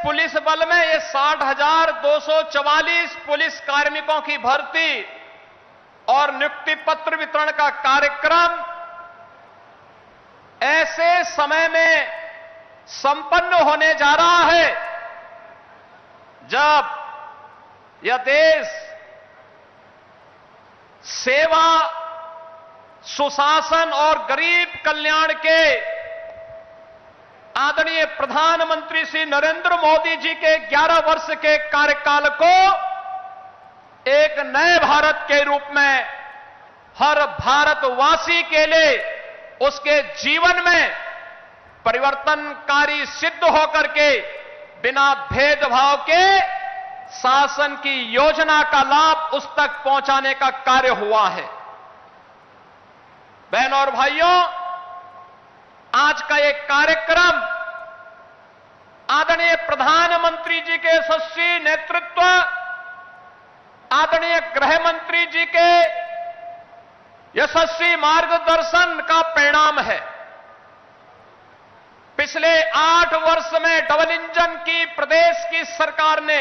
Police बल में ये 60,244 पुलिस कार्मिकों की भर्ती और नियुक्ति पत्र वितरण का कार्यक्रम ऐसे समय में संपन्न होने जा रहा है जब यह देश सेवा, सुशासन और गरीब कल्याण के आदरणीय प्रधानमंत्री श्री नरेंद्र मोदी जी के 11 वर्ष के कार्यकाल को एक नए भारत के रूप में हर भारतवासी के लिए उसके जीवन में परिवर्तनकारी सिद्ध होकर के बिना भेदभाव के शासन की योजना का लाभ उस तक पहुंचाने का कार्य हुआ है। बहनों और भाइयों, आज का एक कार्यक्रम आदरणीय प्रधानमंत्री जी के यशस्वी नेतृत्व, आदरणीय गृह मंत्री जी के यशस्वी मार्गदर्शन का परिणाम है। पिछले 8 वर्ष में डबल इंजन की प्रदेश की सरकार ने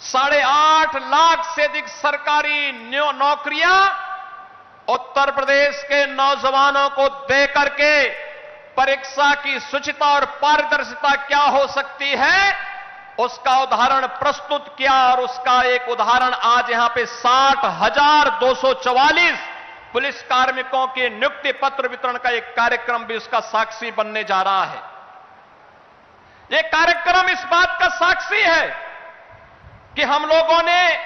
8.5 लाख से अधिक सरकारी नौकरियां उत्तर प्रदेश के नौजवानों को दे करके परीक्षा की शुचिता और पारदर्शिता क्या हो सकती है उसका उदाहरण प्रस्तुत किया। और उसका एक उदाहरण आज यहां पे 60,244 पुलिस कार्मिकों के नियुक्ति पत्र वितरण का एक कार्यक्रम भी उसका साक्षी बनने जा रहा है। यह कार्यक्रम इस बात का साक्षी है कि हम लोगों ने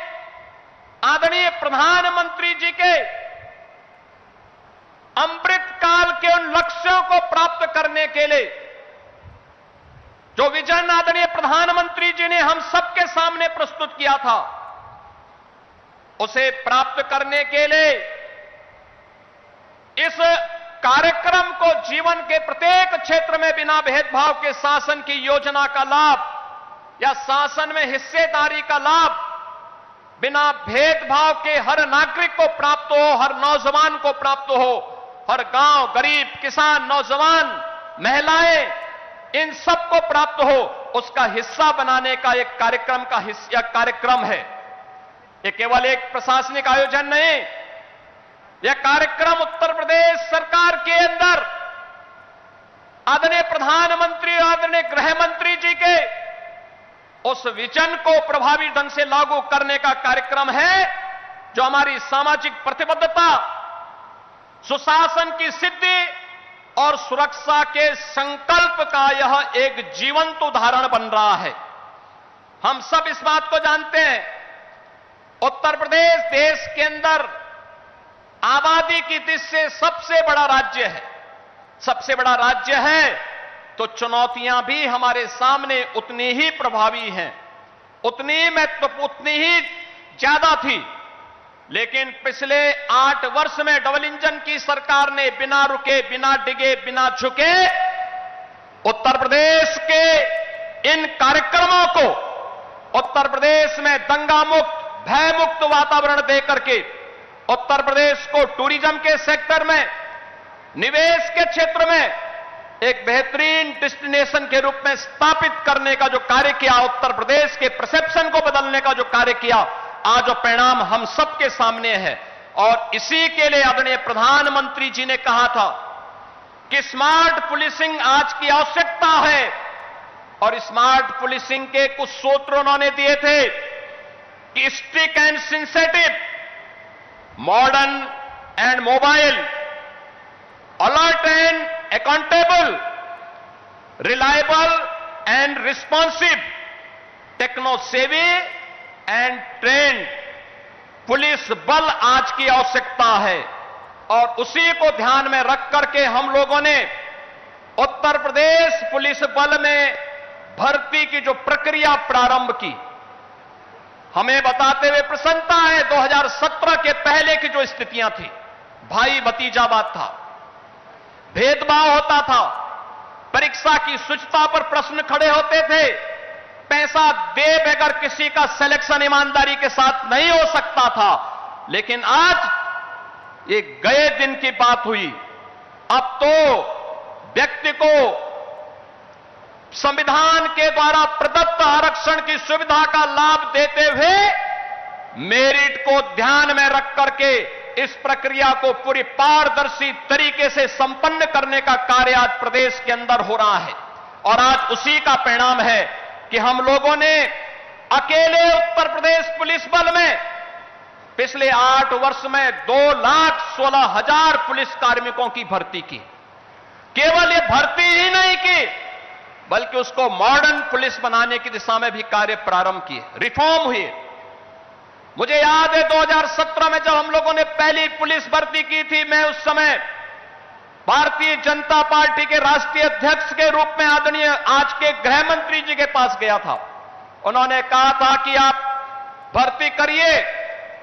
आदरणीय प्रधानमंत्री जी के अमृत काल के उन लक्ष्यों को प्राप्त करने के लिए जो विजन आदरणीय प्रधानमंत्री जी ने हम सबके सामने प्रस्तुत किया था, उसे प्राप्त करने के लिए इस कार्यक्रम को जीवन के प्रत्येक क्षेत्र में बिना भेदभाव के शासन की योजना का लाभ या शासन में हिस्सेदारी का लाभ बिना भेदभाव के हर नागरिक को प्राप्त हो, हर नौजवान को प्राप्त हो, हर गांव, गरीब, किसान, नौजवान, महिलाएं, इन सबको प्राप्त हो, उसका हिस्सा बनाने का एक कार्यक्रम है। यह केवल एक प्रशासनिक आयोजन नहीं, यह कार्यक्रम उत्तर प्रदेश सरकार के अंदर आदरणीय प्रधानमंत्री, आदरणीय गृह मंत्री जी के उस विजन को प्रभावी ढंग से लागू करने का कार्यक्रम है, जो हमारी सामाजिक प्रतिबद्धता, सुशासन की सिद्धि और सुरक्षा के संकल्प का यह एक जीवंत उदाहरण बन रहा है। हम सब इस बात को जानते हैं, उत्तर प्रदेश देश के अंदर आबादी की दृष्टि से सबसे बड़ा राज्य है। सबसे बड़ा राज्य है तो चुनौतियां भी हमारे सामने उतनी ही प्रभावी हैं, उतनी ही ज्यादा थी। लेकिन पिछले 8 वर्ष में डबल इंजन की सरकार ने बिना रुके, बिना डिगे, बिना झुके उत्तर प्रदेश के इन कार्यक्रमों को उत्तर प्रदेश में दंगा मुक्त, भय मुक्त वातावरण देकर के उत्तर प्रदेश को टूरिज्म के सेक्टर में, निवेश के क्षेत्र में एक बेहतरीन डेस्टिनेशन के रूप में स्थापित करने का जो कार्य किया, उत्तर प्रदेश के परसेप्शन को बदलने का जो कार्य किया, आज जो परिणाम हम सबके सामने है। और इसी के लिए आदरणीय प्रधानमंत्री जी ने कहा था कि स्मार्ट पुलिसिंग आज की आवश्यकता है। और स्मार्ट पुलिसिंग के कुछ सूत्र उन्होंने दिए थे कि strict and sensitive, modern and mobile, alert and accountable, reliable and responsive, techno savvy and trained police बल आज की आवश्यकता है। और उसी को ध्यान में रख करके हम लोगों ने उत्तर प्रदेश पुलिस बल में भर्ती की जो प्रक्रिया प्रारंभ की, हमें बताते हुए प्रसन्नता है 2017 के पहले की जो स्थितियां थी, भाई भतीजावाद था, भेदभाव होता था, परीक्षा की शुचिता पर प्रश्न खड़े होते थे, पैसा दे बगैर किसी का सिलेक्शन ईमानदारी के साथ नहीं हो सकता था। लेकिन आज ये गए दिन की बात हुई, अब तो व्यक्ति को संविधान के द्वारा प्रदत्त आरक्षण की सुविधा का लाभ देते हुए मेरिट को ध्यान में रख करके इस प्रक्रिया को पूरी पारदर्शी तरीके से संपन्न करने का कार्य आज प्रदेश के अंदर हो रहा है। और आज उसी का परिणाम है कि हम लोगों ने अकेले उत्तर प्रदेश पुलिस बल में पिछले 8 वर्ष में 2,16,000 पुलिस कार्मिकों की भर्ती की। केवल ये भर्ती ही नहीं की, बल्कि उसको मॉडर्न पुलिस बनाने की दिशा में भी कार्य प्रारंभ किए, रिफॉर्म हुए। मुझे याद है 2017 में जब हम लोगों ने पहली पुलिस भर्ती की थी, मैं उस समय भारतीय जनता पार्टी के राष्ट्रीय अध्यक्ष के रूप में आदरणीय आज के गृह मंत्री जी के पास गया था। उन्होंने कहा था कि आप भर्ती करिए,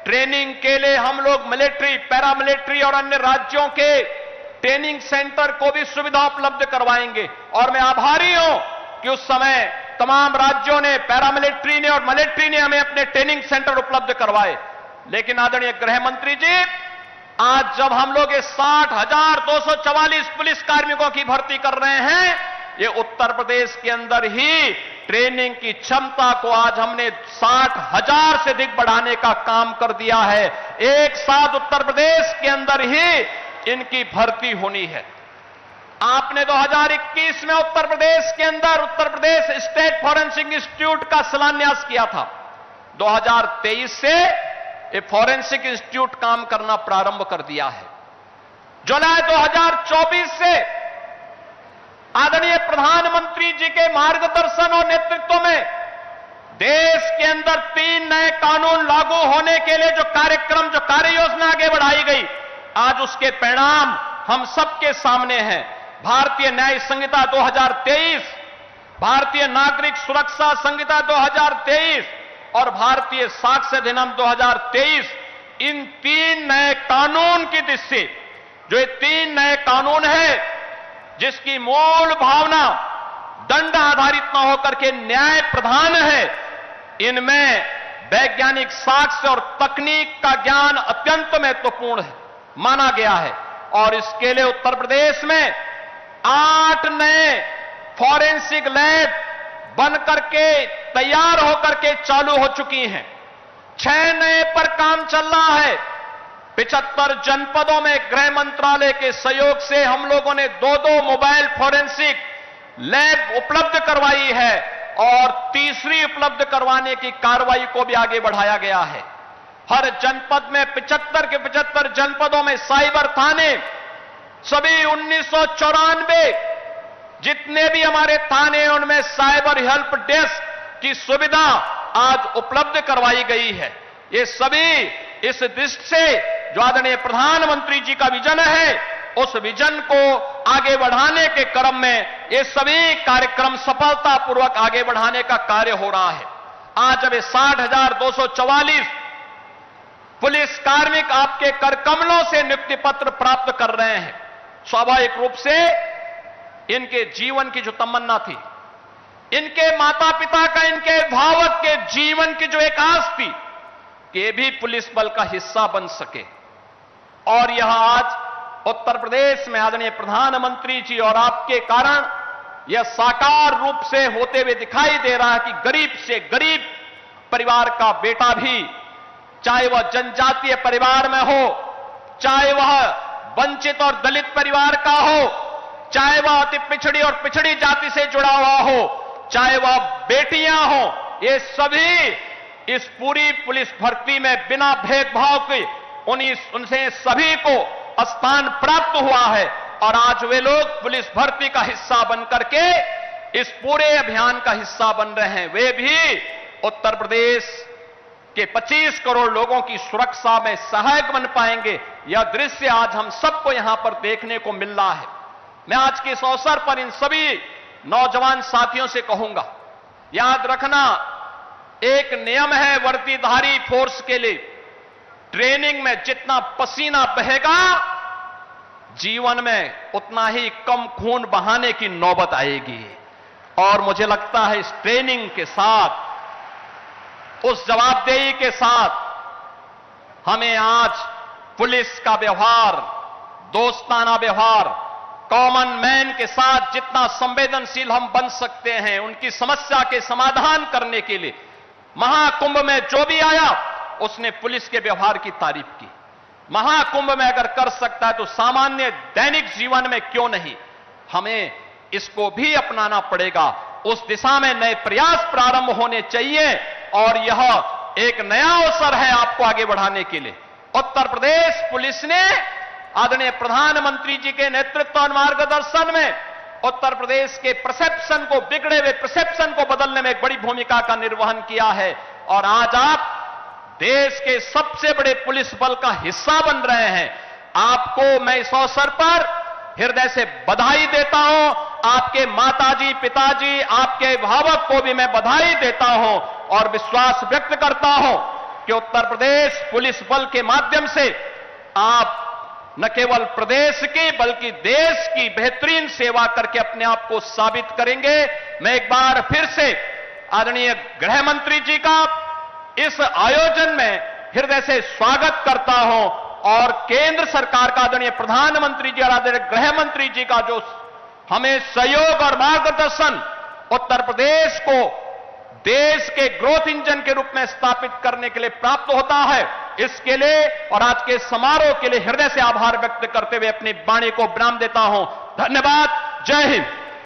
ट्रेनिंग के लिए हम लोग मिलिट्री, पैरामिलिट्री और अन्य राज्यों के ट्रेनिंग सेंटर को भी सुविधा उपलब्ध करवाएंगे। और मैं आभारी हूं कि उस समय तमाम राज्यों ने, पैरामिलिट्री ने और मिलिट्री ने हमें अपने ट्रेनिंग सेंटर उपलब्ध करवाए। लेकिन आदरणीय गृह मंत्री जी, आज जब हम लोग ये 60,244 पुलिस कार्मिकों की भर्ती कर रहे हैं, ये उत्तर प्रदेश के अंदर ही ट्रेनिंग की क्षमता को आज हमने 60,000 से अधिक बढ़ाने का काम कर दिया है। एक साथ उत्तर प्रदेश के अंदर ही इनकी भर्ती होनी है। आपने 2021 में उत्तर प्रदेश के अंदर Uttar Pradesh state forensic institute का शिलान्यास किया था। 2023 से ये फॉरेंसिक इंस्टीट्यूट काम करना प्रारंभ कर दिया है। जुलाई 2024 से आदरणीय प्रधानमंत्री जी के मार्गदर्शन और नेतृत्व में देश के अंदर 3 नए कानून लागू होने के लिए जो कार्यक्रम, जो कार्य योजना आगे बढ़ाई गई, आज उसके परिणाम हम सबके सामने हैं। भारतीय न्याय संहिता 2023, भारतीय नागरिक सुरक्षा संहिता 2023 और भारतीय साक्ष्य अधिनियम 2023, इन 3 नए कानून की दृष्टि से, जो ये 3 नए कानून है जिसकी मूल भावना दंड आधारित न होकर के न्याय प्रधान है, इनमें वैज्ञानिक साक्ष्य और तकनीक का ज्ञान अत्यंत महत्वपूर्ण है माना गया है। और इसके लिए उत्तर प्रदेश में 8 नए फॉरेंसिक लैब बन करके तैयार होकर के चालू हो चुकी हैं। 6 नए पर काम चल रहा है। 75 जनपदों में गृह मंत्रालय के सहयोग से हम लोगों ने 2-2 मोबाइल फॉरेंसिक लैब उपलब्ध करवाई है और तीसरी उपलब्ध करवाने की कार्रवाई को भी आगे बढ़ाया गया है। हर जनपद में 75 के 75 जनपदों में साइबर थाने, सभी 1994 जितने भी हमारे थाने हैं उनमें साइबर हेल्प डेस्क की सुविधा आज उपलब्ध करवाई गई है। ये सभी इस दृष्टि से जो आदरणीय प्रधानमंत्री जी का विजन है, उस विजन को आगे बढ़ाने के क्रम में ये सभी कार्यक्रम सफलतापूर्वक आगे बढ़ाने का कार्य हो रहा है। आज अब 60,244 पुलिस कार्मिक आपके कर कमलों से नियुक्ति पत्र प्राप्त कर रहे हैं। स्वाभाविक रूप से इनके जीवन की जो तमन्ना थी, इनके माता पिता का, इनके अभिभावक के जीवन की जो एक आस थी कि ये भी पुलिस बल का हिस्सा बन सके, और यह आज उत्तर प्रदेश में आदरणीय प्रधानमंत्री जी और आपके कारण यह साकार रूप से होते हुए दिखाई दे रहा है कि गरीब से गरीब परिवार का बेटा भी, चाहे वह जनजातीय परिवार में हो, चाहे वह वंचित और दलित परिवार का हो, चाहे वह अति पिछड़ी और पिछड़ी जाति से जुड़ा हुआ हो, चाहे वह बेटियां हो, ये सभी इस पूरी पुलिस भर्ती में बिना भेदभाव के उनसे सभी को स्थान प्राप्त हुआ है। और आज वे लोग पुलिस भर्ती का हिस्सा बनकर के इस पूरे अभियान का हिस्सा बन रहे हैं। वे भी उत्तर प्रदेश के 25 करोड़ लोगों की सुरक्षा में सहायक बन पाएंगे। यह दृश्य आज हम सबको यहां पर देखने को मिल रहा है। मैं आज के इस अवसर पर इन सभी नौजवान साथियों से कहूंगा, याद रखना, एक नियम है वर्दीधारी फोर्स के लिए, ट्रेनिंग में जितना पसीना बहेगा जीवन में उतना ही कम खून बहाने की नौबत आएगी। और मुझे लगता है इस ट्रेनिंग के साथ, उस जवाबदेही के साथ हमें आज पुलिस का व्यवहार, दोस्ताना व्यवहार, कॉमन मैन के साथ जितना संवेदनशील हम बन सकते हैं उनकी समस्या के समाधान करने के लिए महाकुंभ में जो भी आया उसने पुलिस के व्यवहार की तारीफ की। महाकुंभ में अगर कर सकता है तो सामान्य दैनिक जीवन में क्यों नहीं, हमें इसको भी अपनाना पड़ेगा। उस दिशा में नए प्रयास प्रारंभ होने चाहिए और यह एक नया अवसर है आपको आगे बढ़ाने के लिए। उत्तर प्रदेश पुलिस ने आदरणीय प्रधानमंत्री जी के नेतृत्व और मार्गदर्शन में उत्तर प्रदेश के परसेप्शन को, बिगड़े हुए परसेप्शन को बदलने में एक बड़ी भूमिका का निर्वहन किया है और आज आप देश के सबसे बड़े पुलिस बल का हिस्सा बन रहे हैं। आपको मैं इस अवसर पर हृदय से बधाई देता हूं। आपके माताजी, पिताजी, आपके अभिभावक को भी मैं बधाई देता हूं और विश्वास व्यक्त करता हूं कि उत्तर प्रदेश पुलिस बल के माध्यम से आप न केवल प्रदेश की बल्कि देश की बेहतरीन सेवा करके अपने आप को साबित करेंगे। मैं एक बार फिर से आदरणीय गृह मंत्री जी का इस आयोजन में हृदय से स्वागत करता हूं और केंद्र सरकार का आदरणीय प्रधानमंत्री जी और आदरणीय गृह मंत्री जी का जो हमें सहयोग और मार्गदर्शन उत्तर प्रदेश को देश के ग्रोथ इंजन के रूप में स्थापित करने के लिए प्राप्त होता है, इसके लिए और आज के समारोह के लिए हृदय से आभार व्यक्त करते हुए अपनी वाणी को विराम देता हूं। धन्यवाद। जय हिंद।